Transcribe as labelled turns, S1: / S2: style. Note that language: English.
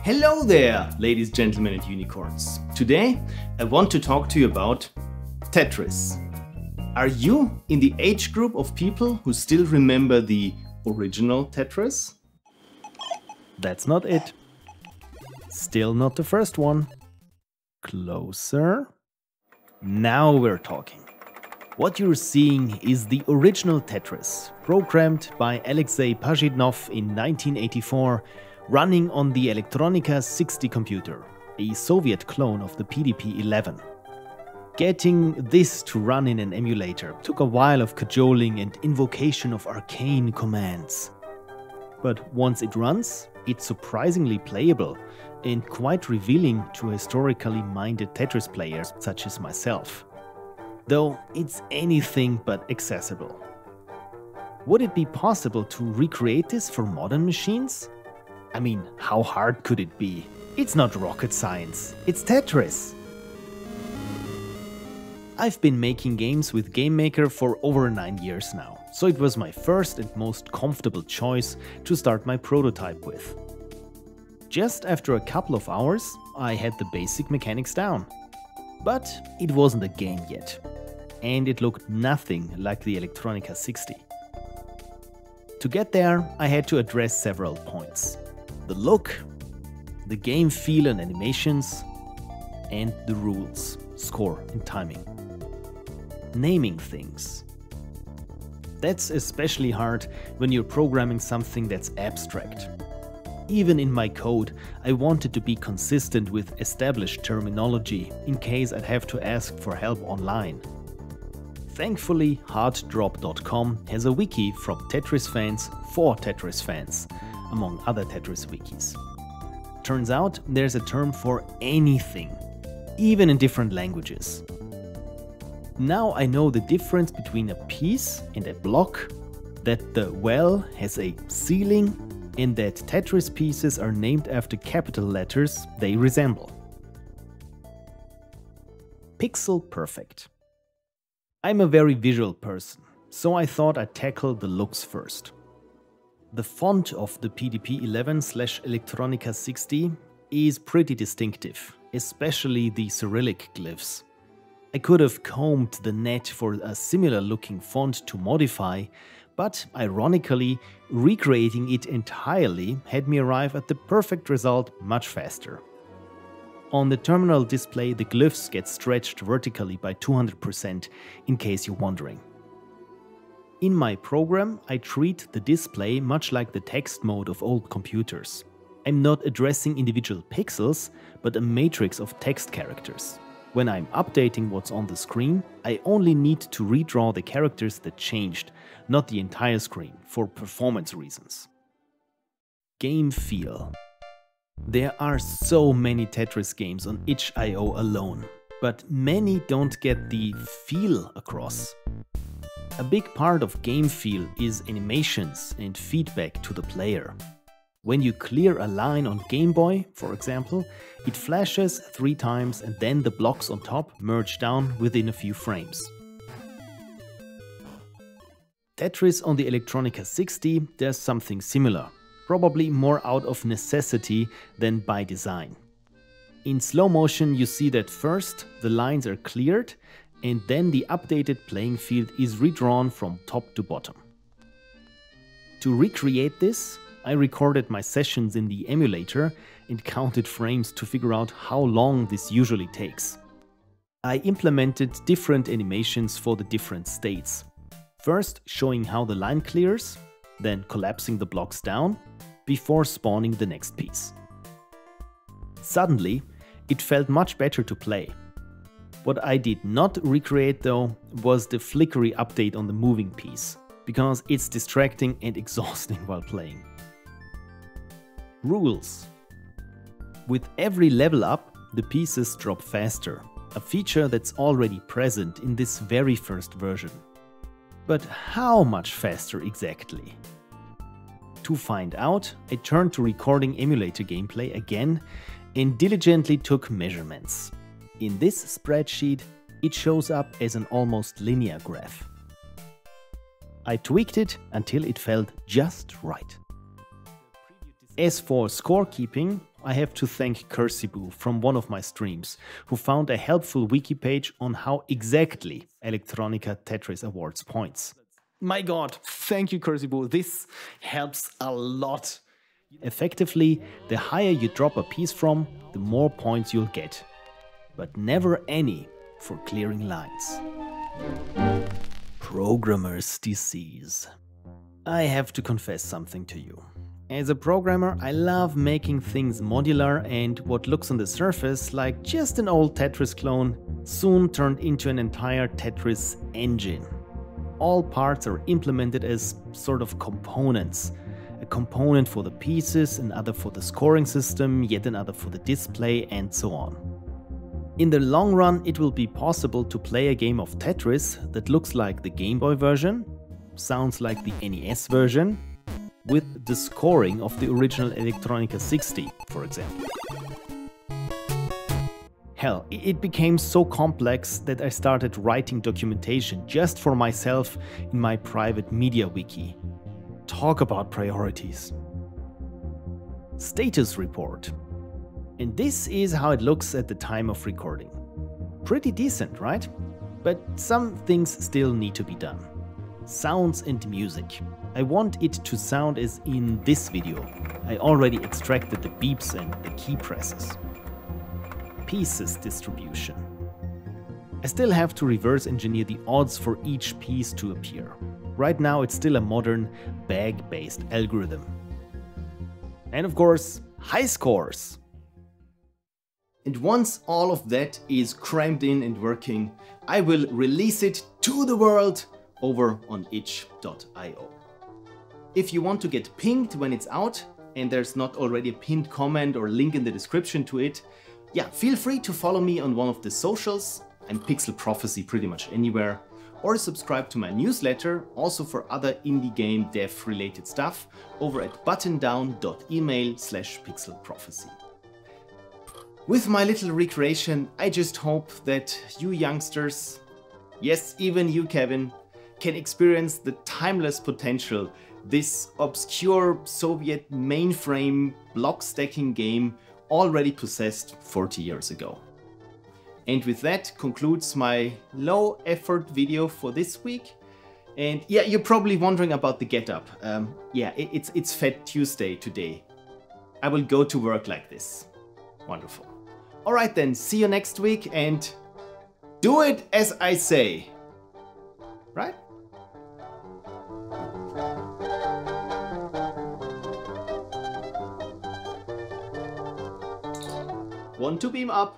S1: Hello there, ladies, gentlemen and unicorns. Today I want to talk to you about Tetris. Are you in the age group of people who still remember the original Tetris?
S2: That's not it. Still not the first one. Closer. Now we're talking. What you're seeing is the original Tetris, programmed by Alexei Pajitnov in 1984, running on the Elektronika 60 computer, a Soviet clone of the PDP-11. Getting this to run in an emulator took a while of cajoling and invocation of arcane commands. But once it runs, it's surprisingly playable and quite revealing to historically minded Tetris players such as myself. Though it's anything but accessible. Would it be possible to recreate this for modern machines? I mean, how hard could it be? It's not rocket science, it's Tetris! I've been making games with GameMaker for over 9 years now, so it was my first and most comfortable choice to start my prototype with. Just after a couple of hours, I had the basic mechanics down. But it wasn't a game yet, and it looked nothing like the Elektronika 60. To get there, I had to address several points. The look, the game feel and animations, and the rules, score and timing. Naming things. That's especially hard when you're programming something that's abstract. Even in my code, I wanted to be consistent with established terminology in case I'd have to ask for help online. Thankfully, harddrop.com has a wiki from Tetris fans for Tetris fans, among other Tetris wikis. Turns out there's a term for anything, even in different languages. Now I know the difference between a piece and a block, that the well has a ceiling, and that Tetris pieces are named after capital letters they resemble. Pixel perfect. I'm a very visual person, so I thought I'd tackle the looks first. The font of the PDP-11/Elektronika 60 is pretty distinctive, especially the Cyrillic glyphs. I could have combed the net for a similar looking font to modify, but ironically, recreating it entirely had me arrive at the perfect result much faster. On the terminal display, the glyphs get stretched vertically by 200%, in case you're wondering. In my program, I treat the display much like the text mode of old computers. I'm not addressing individual pixels, but a matrix of text characters. When I'm updating what's on the screen, I only need to redraw the characters that changed, not the entire screen, for performance reasons. Game feel. There are so many Tetris games on itch.io alone, but many don't get the feel across. A big part of game feel is animations and feedback to the player. When you clear a line on Game Boy, for example, it flashes 3 times and then the blocks on top merge down within a few frames. Tetris on the Elektronika 60 does something similar, probably more out of necessity than by design. In slow motion you see that first the lines are cleared and then the updated playing field is redrawn from top to bottom. To recreate this, I recorded my sessions in the emulator and counted frames to figure out how long this usually takes. I implemented different animations for the different states. First showing how the line clears, then collapsing the blocks down, before spawning the next piece. Suddenly, it felt much better to play. What I did not recreate though was the flickery update on the moving piece, because it's distracting and exhausting while playing. Rules. With every level up, the pieces drop faster, a feature that's already present in this very first version. But how much faster exactly? To find out, I turned to recording emulator gameplay again and diligently took measurements. In this spreadsheet, it shows up as an almost linear graph. I tweaked it until it felt just right. As for scorekeeping, I have to thank Cursibu from one of my streams, who found a helpful wiki page on how exactly Electronica Tetris awards points. My god, thank you Cursibu, this helps a lot. Effectively, the higher you drop a piece from, the more points you'll get. But never any for clearing lines. Programmer's disease. I have to confess something to you. As a programmer, I love making things modular, and what looks on the surface like just an old Tetris clone soon turned into an entire Tetris engine. All parts are implemented as sort of components. A component for the pieces, another for the scoring system, yet another for the display, and so on. In the long run, it will be possible to play a game of Tetris that looks like the Game Boy version, sounds like the NES version, with the scoring of the original Electronica 60, for example. Hell, it became so complex that I started writing documentation just for myself in my private media wiki. Talk about priorities. Status report. And this is how it looks at the time of recording. Pretty decent, right? But some things still need to be done. Sounds and music. I want it to sound as in this video. I already extracted the beeps and the key presses. Pieces distribution. I still have to reverse engineer the odds for each piece to appear. Right now it's still a modern bag-based algorithm. And of course, high scores.
S1: And once all of that is crammed in and working, I will release it to the world over on itch.io. If you want to get pinged when it's out and there's not already a pinned comment or link in the description to it, yeah, feel free to follow me on one of the socials. I'm Pixel Prophecy pretty much anywhere. Or subscribe to my newsletter, also for other indie game dev related stuff, over at buttondown.email/pixelprophecy. With my little recreation, I just hope that you youngsters, yes, even you Kevin, can experience the timeless potential this obscure Soviet mainframe block stacking game already possessed 40 years ago. And with that concludes my low effort video for this week. And yeah, you're probably wondering about the getup. Yeah, it's Fat Tuesday today. I will go to work like this. Wonderful. All right then, see you next week and do it as I say. Right? Want to beam up?